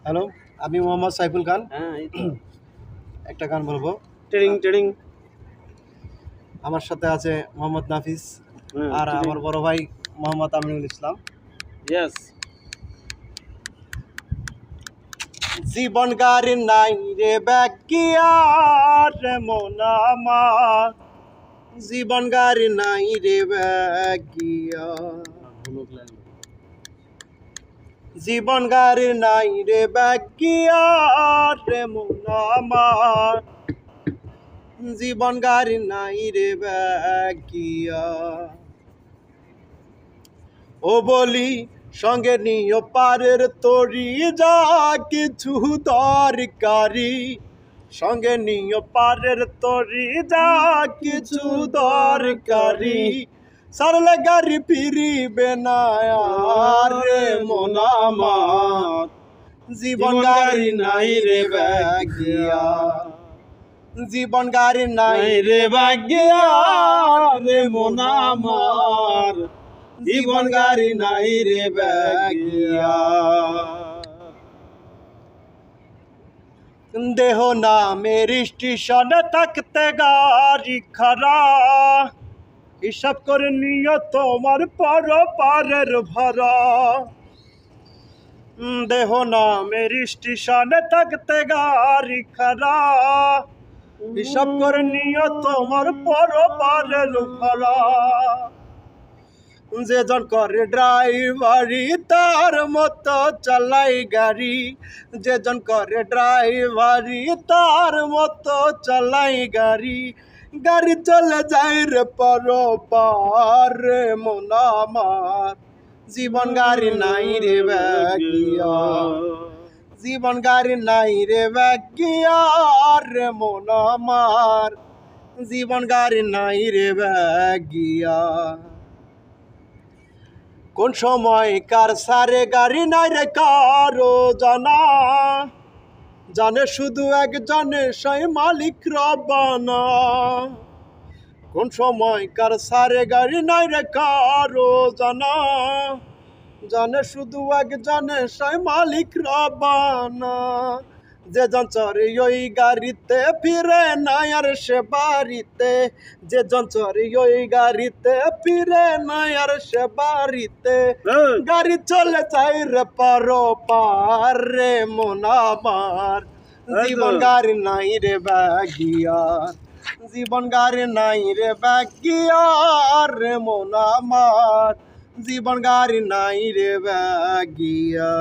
Hello, আমি মোহাম্মদ সাইফুল খান। হ্যাঁ, এই তো। একটা গান বলবো। Trading trading. আমার সাথে আছে মোহাম্মদ নাফিস হ্যাঁ, আর ট্রেডিং। আমার বড় ভাই মোহাম্মদ আমিনুল ইসলাম। ইয়েস। জীবন গাড়ি নাই রে ব্যাগিয়ার মন আমার, জীবন গাড়ি নাই রে ব্যাগিয়া, জীবন গাড়ি নাই রে ব্যাগিয়ার মন আমার, জীবন গাড়ি নাই রে ব্যাগিয়া। ও বলি সঙ্গে নিও পারের তরি, যা কিছু দরকারি, সঙ্গে নিও পারের তরি, যা কিছু দরকারি, সারলে গাড়ি ফিরিবে না আর রে মন আমার, জীবন গাড়ি নাই রে ব্যাগিয়া, জীবন গাড়ি নাই রে ব্যাগিয়া রে মন আমার, জীবন গাড়ি নাই রে ব্যাগিয়া। দেহ নামের স্টেশনে থাকতে গাড়ি খারা, হিসাব করে নিও তোমার পারের ভাড়া। দেহ নামের স্টেশনে থাকতে গাড়ি খারা, হিসাব করে নিও তোমার পারের ভাড়া। যেজন করে ড্রাইভারি তার মতো চালাই গাড়ি, যেজন করে ড্রাইভারি তার মতো চালাই গাড়ি, গাড়ি চলে যায় রে পার রে মন আমার, জীবন গাড়ি নাই রে ব্যাগিয়া, জীবন গাড়ি নাই রে ব্যাগিয়া রে মন আমার, জীবন গাড়ি নাই রে ব্যাগিয়া। কোন সময় কার সারে গাড়ি নাই রে কারো জানা, জানে শুধু একজনে সেই মালিক রব্বানা। কোন সময় কার সারে গাড়ি নাই রে কারো জানা, জানে শুধু একজনে সেই মালিক রব্বানা। যে জন চড়ে ওই গাড়িতে ফিরে নাই আর সে বাড়িতে, যে জন চড়ে ওই গাড়িতে ফিরে নাই আর সে বাড়িতে, গাড়ি চলে যাই রে পার রে মন আমার, জীবন গাড়ি নাই রে ব্যাগিয়া, জীবন গাড়ি নাই রে ব্যাগিয়া রে মন আমার, জীবন গাড়ি নাই রে ব্যাগিয়া।